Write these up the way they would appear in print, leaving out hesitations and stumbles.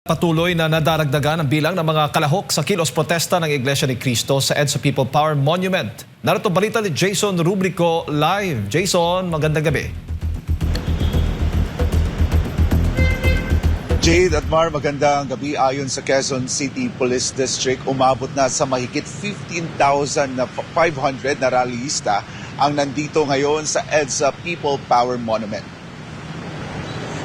Patuloy na nadaragdagan ang bilang ng mga kalahok sa kilos protesta ng Iglesia ni Cristo sa EDSA People Power Monument. Narito balita ni Jason Rubrico live. Jason, magandang gabi. Jade at Mar, magandang gabi. Ayon sa Quezon City Police District, umabot na sa mahigit 15,500 na rallyista ang nandito ngayon sa EDSA People Power Monument.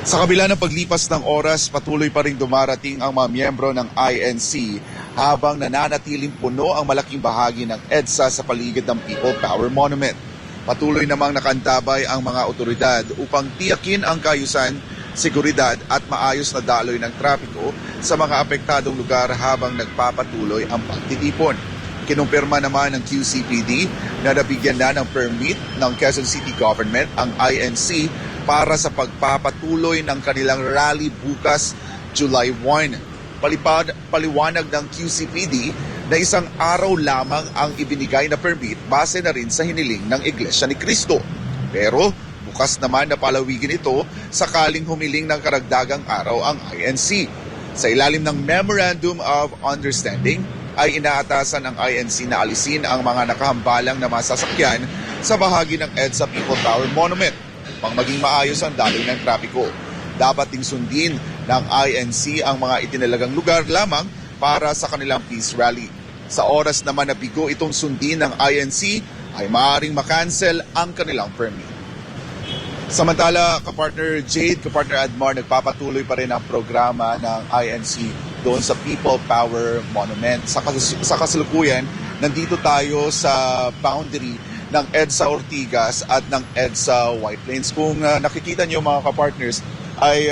Sa kabila ng paglipas ng oras, patuloy pa rin dumarating ang mga miyembro ng INC habang nananatiling puno ang malaking bahagi ng EDSA sa paligid ng People Power Monument. Patuloy namang nakantabay ang mga otoridad upang tiyakin ang kaayusan, seguridad at maayos na daloy ng trapiko sa mga apektadong lugar habang nagpapatuloy ang pagtitipon. Kinumpirma naman ng QCPD na nabigyan na ng permit ng Quezon City Government ang INC para sa pagpapatuloy ng kanilang rally bukas July 1. Paliwanag ng QCPD na isang araw lamang ang ibinigay na permit base na rin sa hiniling ng Iglesia ni Cristo. Pero bukas naman na palawigin ito sakaling humiling ng karagdagang araw ang INC. Sa ilalim ng Memorandum of Understanding ay inaatasan ng INC na alisin ang mga nakahambalang na masasakyan sa bahagi ng EDSA People Power Monument upang maging maayos ang daloy ng trapiko. Dapat ding sundin ng INC ang mga itinalagang lugar lamang para sa kanilang peace rally. Sa oras naman na bigo itong sundin ng INC ay maaaring makancel ang kanilang permit. Samantala, kapartner Jade, kapartner Admar, nagpapatuloy pa rin ang programa ng INC doon sa People Power Monument. Sa kasalukuyan, nandito tayo sa boundary ng EDSA Ortigas at ng EDSA White Plains. Kung nakikita niyo mga kapartners, ay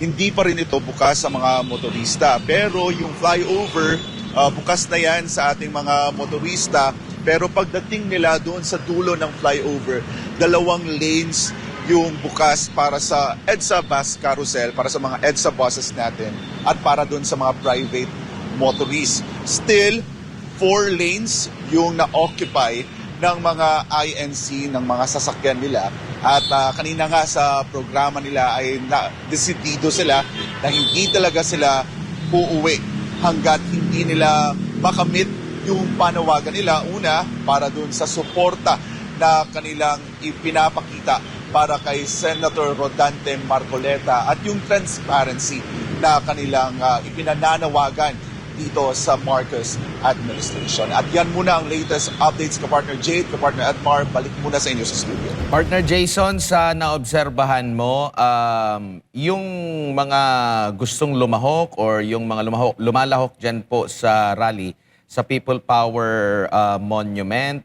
hindi pa rin ito bukas sa mga motorista. Pero yung flyover, bukas na yan sa ating mga motorista. Pero pagdating nila doon sa dulo ng flyover, 2 lanes yung bukas para sa EDSA bus carousel, para sa mga EDSA buses natin at para doon sa mga private motorists. Still, 4 lanes yung na-occupy ng mga INC, ng mga sasakyan nila. At kanina nga sa programa nila ay desidido sila na hindi talaga sila uuwi hanggat hindi nila makamit yung panawagan nila. Una, para dun sa suporta na kanilang ipinapakita para kay Senator Rodante Marcoleta at yung transparency na kanilang ipinananawagan dito sa Marcos administration. At yan muna ang latest updates, kapartner Jade, kapartner Admar. Balik muna sa inyo sa studio. Partner Jason, sa naobserbahan mo, yung mga gustong lumahok or yung mga lumalahok dyan po sa rally, sa People Power Monument,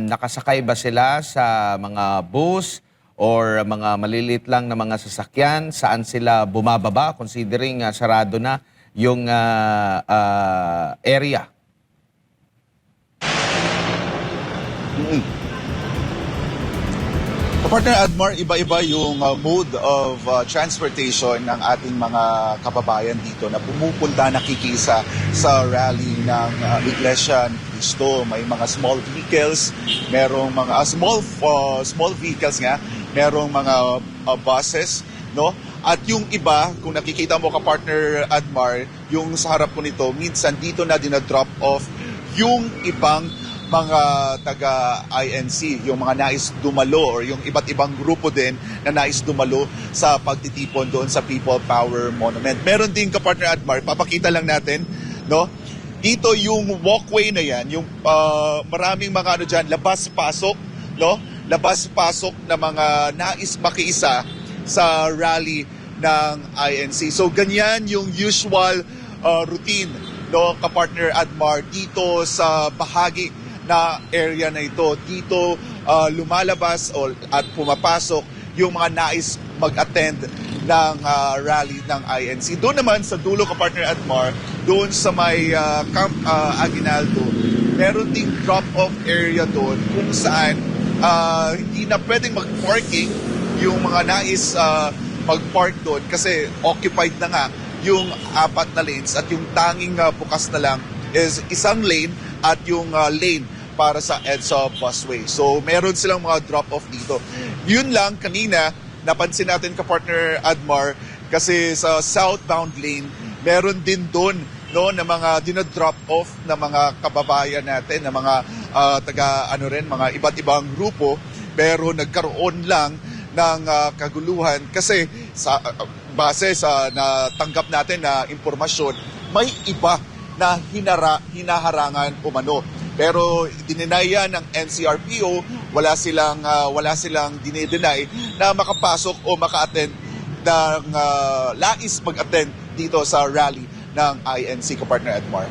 nakasakay ba sila sa mga bus or mga malilit lang na mga sasakyan? Saan sila bumababa considering sarado na yung area? Partner Admar, iba-iba yung mode of transportation ng ating mga kababayan dito na pumupunta, nakikisa sa rally ng Iglesia ni Cristo. May mga small vehicles, merong mga small vehicles nga, merong mga buses, no? At yung iba, kung nakikita mo ka-partner Admar, yung sa harap ko nito, minsan dito na dinadrop off yung ibang mga taga-INC, yung mga nais dumalo or yung iba't ibang grupo din na nais dumalo sa pagtitipon doon sa People Power Monument. Meron din ka-partner Admar, papakita lang natin, no? Dito yung walkway na yan, yung maraming mga ano dyan, labas-pasok, no? Labas-pasok na mga nais makiisa sa rally ng INC. So ganyan yung usual routine, no, kapartner Admar, dito sa bahagi na area na ito. Dito lumalabas at pumapasok yung mga nais mag-attend ng rally ng INC. Doon naman sa dulo, kapartner Admar, doon sa may Camp Aguinaldo, meron ding drop-off area doon kung saan hindi na pwedeng mag-parking yung mga nais mag-park doon kasi occupied na nga yung 4 na lanes at yung tanging bukas na lang is 1 lane at yung lane para sa EDSA busway. So meron silang mga drop-off dito. Yun lang, kanina napansin natin ka-partner Admar kasi sa southbound lane meron din doon no na mga dinodrop off na mga kababayan natin, na mga mga iba't ibang grupo, pero nagkaroon lang ng kaguluhan kasi sa base sa natanggap natin na impormasyon, may iba na hinaharangan umano. Pero dininaya ng NCRPO, wala silang dinedenay na makapasok o maka-attend ng lais mag-attend dito sa rally ng INC, Kapartner Edmar.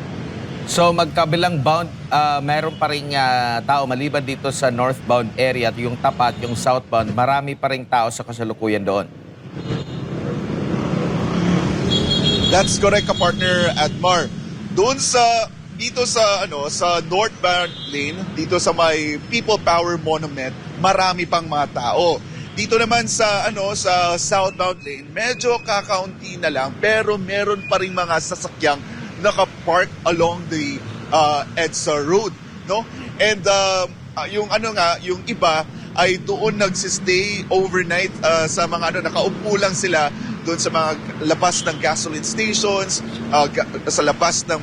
So magkabilang bound, mayroon pa rin tao maliban dito sa northbound area at yung tapat, yung southbound, marami pa rin tao sa kasalukuyan doon. That's correct, Kapartner Edmar. Doon dito sa northbound lane, dito sa may People Power Monument, marami pang mga tao. Dito naman sa southbound lane, medyo kakaunti na lang, pero meron pa ring mga sasakyang naka-park along the EDSA road, no? And yung iba ay doon nagsistay overnight sa mga nakaupo lang sila doon sa mga labas ng gasoline stations, sa labas ng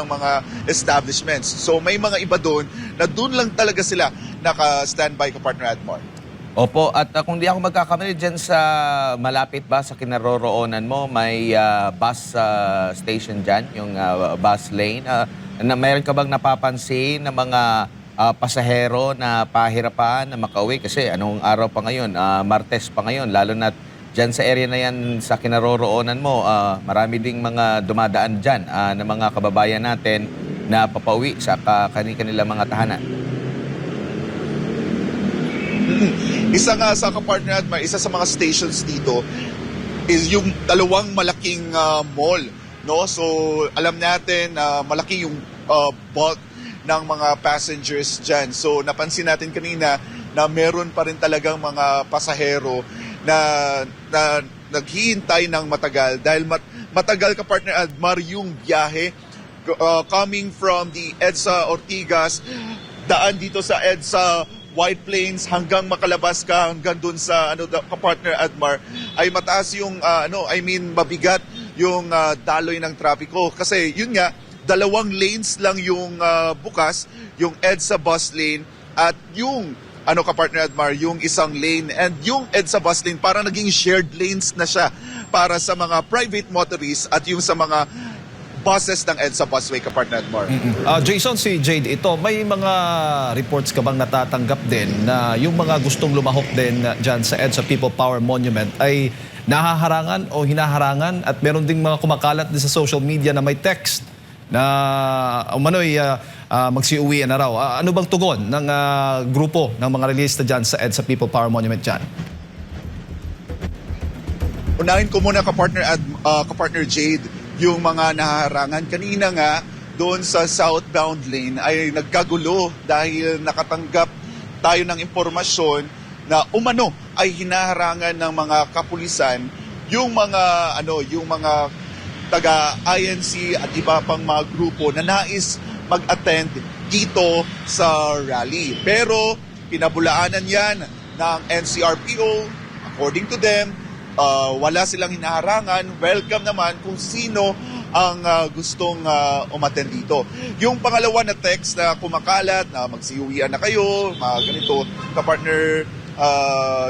mga establishments. So may mga iba doon na doon lang talaga sila naka-standby, Kapartner Edmar. Opo, at kung di ako magkakamali dyan sa malapit ba sa kinaroroonan mo, may bus station dyan, yung bus lane. Mayroon ka bang napapansin na mga pasahero na pahirapan na makauwi? Kasi anong araw pa ngayon? Martes pa ngayon, lalo na dyan sa area na yan sa kinaroroonan mo, marami ding mga dumadaan dyan na mga kababayan natin na papauwi sa kanilang mga tahanan. Isa nga sa Kapartner Edmar, isa sa mga stations dito is yung dalawang malaking mall, no? So alam natin malaki yung bulk ng mga passengers dyan. So napansin natin kanina na meron pa rin talagang mga pasahero na naghihintay ng matagal dahil matagal, Kapartner Edmar, yung biyahe coming from the EDSA Ortigas, daan dito sa EDSA White Plains hanggang makalabas ka hanggang dun sa Kapartner Edmar, ay mataas yung mabigat yung daloy ng trapiko kasi yun nga, dalawang lanes lang yung bukas, yung EDSA bus lane at yung Kapartner Edmar, yung isang lane, and yung EDSA bus lane parang naging shared lanes na siya para sa mga private motorists at yung sa mga buses ng EDSA Busway, Kapartner Edmar. Jason, si Jade, ito, may mga reports ka bang natatanggap din na yung mga gustong lumahok din dyan sa EDSA People Power Monument ay nahaharangan o hinaharangan, at meron ding mga kumakalat din sa social media na may text na umano'y magsiuwian na raw. Ano bang tugon ng grupo ng mga relista dyan sa EDSA People Power Monument dyan? Unahin ko muna, Kapartner Jade, yung mga naharangan. Kanina nga, doon sa southbound lane ay nagkagulo dahil nakatanggap tayo ng impormasyon na umano ay hinaharangan ng mga kapulisan yung mga taga-INC at iba pang mga grupo na nais mag-attend dito sa rally. Pero pinabulaanan yan ng NCRPO. According to them, wala silang hinaharangan. Welcome naman kung sino ang gustong umattend dito. Yung pangalawa na text na kumakalat na magsiuwian na kayo, mga ganito, Kapartner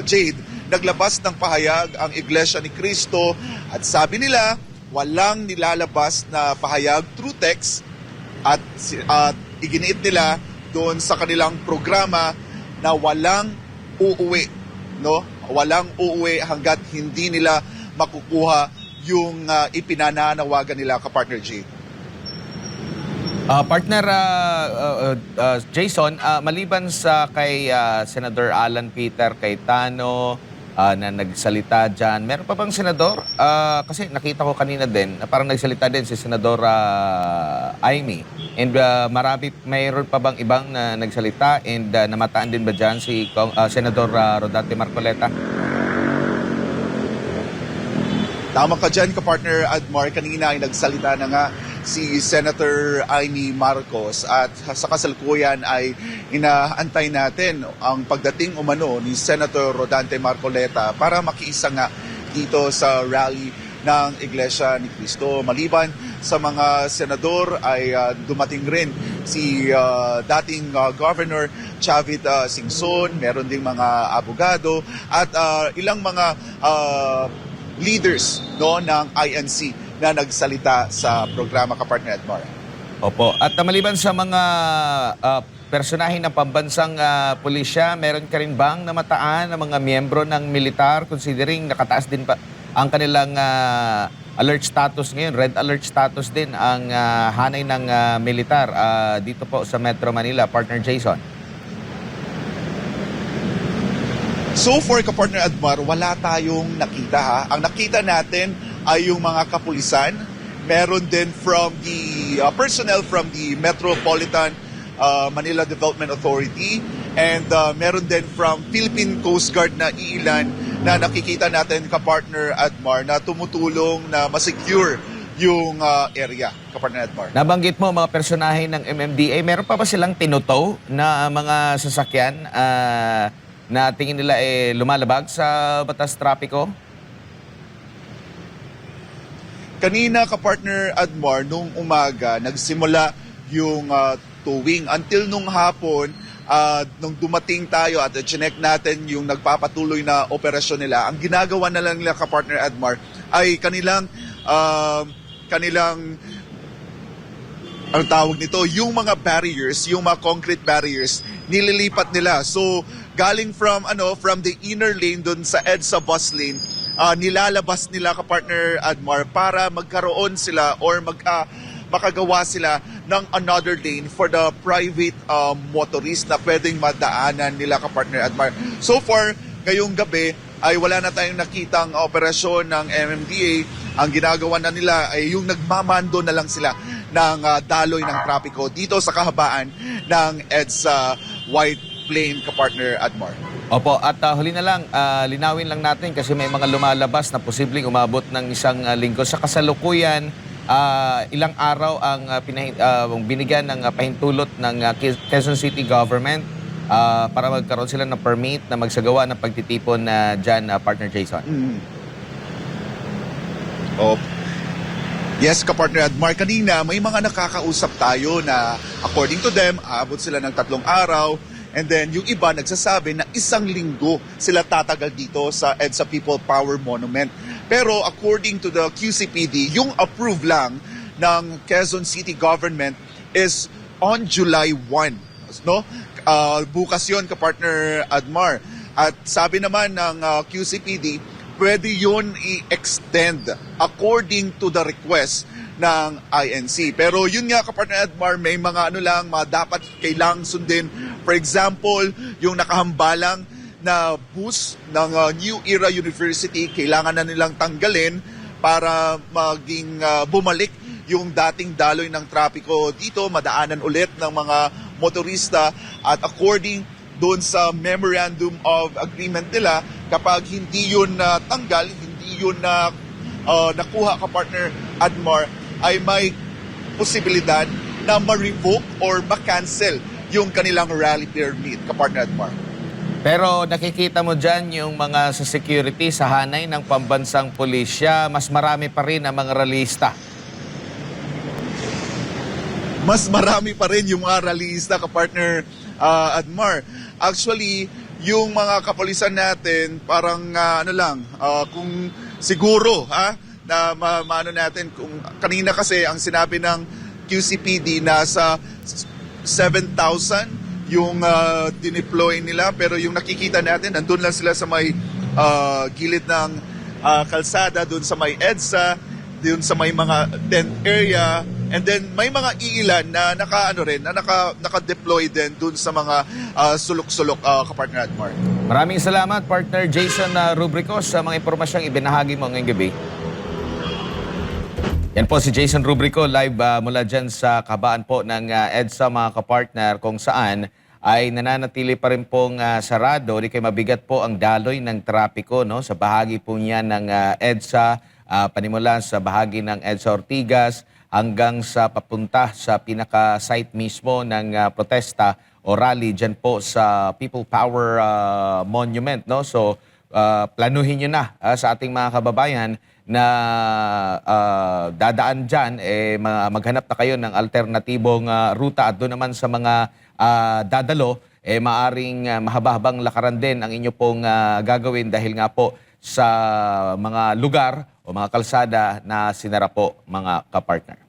Jade, naglabas ng pahayag ang Iglesia ni Cristo at sabi nila walang nilalabas na pahayag through text at iginiit nila doon sa kanilang programa na walang uuwi, no? Walang uuwi hanggat hindi nila makukuha yung ipinananawagan nila, Kapartner G. Partner Jason, maliban sa kay Senator Alan Peter Cayetano na nagsalita dyan, meron pa bang senador? Kasi nakita ko kanina din na parang nagsalita din si Senadora Amy. And mayroon pa bang ibang na nagsalita? And namataan din ba dyan si Senador Rodante Marcoleta? Tama ka dyan, Kapartner Edmar. Kanina ay nagsalita na nga si Senator Amy Marcos at sa kasalukuyan ay inaantay natin ang pagdating umano ni Senator Rodante Marcoleta para makiisa nga dito sa rally ng Iglesia ni Cristo. Maliban sa mga senador ay dumating rin si dating Governor Chavit Singson, meron ding mga abogado at ilang mga leaders no, ng INC na nagsalita sa programa, Kapartner Edmar. Opo. At maliban sa mga personahin ng pambansang pulisya, meron ka rin bang namataan ng mga miyembro ng militar considering nakataas din pa ang kanilang alert status ngayon, red alert status din ang hanay ng militar dito po sa Metro Manila, Partner Jason? So far, Kapartner Edmar, wala tayong nakita ha. Ang nakita natin ay yung mga kapulisan. Meron din from the personnel from the Metropolitan Manila Development Authority and meron din from Philippine Coast Guard na iilan na nakikita natin, Kapartner Edmar, na tumutulong na masecure yung area, Kapartner Edmar. Nabanggit mo mga personahe ng MMDA, meron pa ba silang tinutow na mga sasakyan na tingin nila lumalabag sa batas trapiko? Kanina, Kapartner Edmar, nung umaga, nagsimula yung towing. Until nung hapon, nung dumating tayo at chinek natin yung nagpapatuloy na operasyon nila, ang ginagawa na lang nila, Kapartner Edmar, ay kanilang ang tawag nito, yung mga barriers, yung mga concrete barriers, nililipat nila. So, galing from the inner lane doon sa EDSA bus lane, nilalabas nila, Kapartner Edmar, para magkaroon sila or makagawa sila ng another lane for the private motorist na pwedeng madaanan nila, Kapartner Edmar. So far, ngayong gabi ay wala na tayong nakitang operasyon ng MMDA. Ang ginagawa na nila ay yung nagmamando na lang sila ng daloy ng trapiko dito sa kahabaan ng EDSA White Plain, Kapartner Edmar. Opo, at huli na lang, linawin lang natin kasi may mga lumalabas na posibleng umabot ng isang linggo. Sa kasalukuyan, ilang araw ang binigyan ng pahintulot ng Quezon City Government para magkaroon sila ng permit na magsagawa ng pagtitipon dyan, Partner Jason. Yes, Kapartner Edmar, kanina may mga nakakausap tayo na according to them, aabot sila ng 3 araw. And then yung iba nagsasabi na 1 linggo sila tatagal dito sa EDSA People Power Monument. Pero according to the QCPD, yung approve lang ng Quezon City Government is on July 1. No? Bukas yun, Kapartner Edmar. At sabi naman ng QCPD, pwede yun i-extend according to the request ng INC. Pero yun nga, Kapartner Edmar, may mga dapat kailangang sundin. For example, yung nakahambalang na bus ng New Era University, kailangan na nilang tanggalin para maging bumalik yung dating daloy ng trapiko dito, madaanan ulit ng mga motorista. At according doon sa Memorandum of Agreement nila, kapag hindi yun tanggal, hindi yun nakuha, Kapartner Edmar, ay may posibilidad na ma-revoke or ma-cancel yung kanilang rally permit, Kapartner Edmar. Pero nakikita mo dyan yung mga sa security, sa hanay ng pambansang pulisya, mas marami pa rin ang mga rallyista. Mas marami pa rin yung mga rallyista, Kapartner Edmar. Actually, yung mga kapulisan natin, parang kung siguro, na maano natin, kung kanina kasi ang sinabi ng QCPD nasa 7,000 yung dineploy nila, pero yung nakikita natin, nandun lang sila sa may gilid ng kalsada, dun sa may EDSA, dun sa may mga tent area, and then may mga iilan na naka-deploy din dun sa mga sulok-sulok, Kapartner Edmar. Maraming salamat, Partner Jason Rubrico, sa mga impormasyong ibinahagi mo ngayong gabi. Yan po si Jason Rubrico, live mula dyan sa kabaan po ng EDSA, mga kapartner, kung saan ay nananatili pa rin pong sarado, di kay mabigat po ang daloy ng trapiko, no? Sa bahagi po niya ng EDSA, panimula sa bahagi ng EDSA Ortigas hanggang sa papunta sa pinaka-site mismo ng protesta o rally dyan po sa People Power Monument, no? So, planuhin nyo na sa ating mga kababayan na dadaan dyan, maghanap na kayo ng alternatibong ruta at doon naman sa mga dadalo, maaring mahaba-habang lakaran din ang inyo pong gagawin dahil nga po sa mga lugar o mga kalsada na sinara po mga kapartner.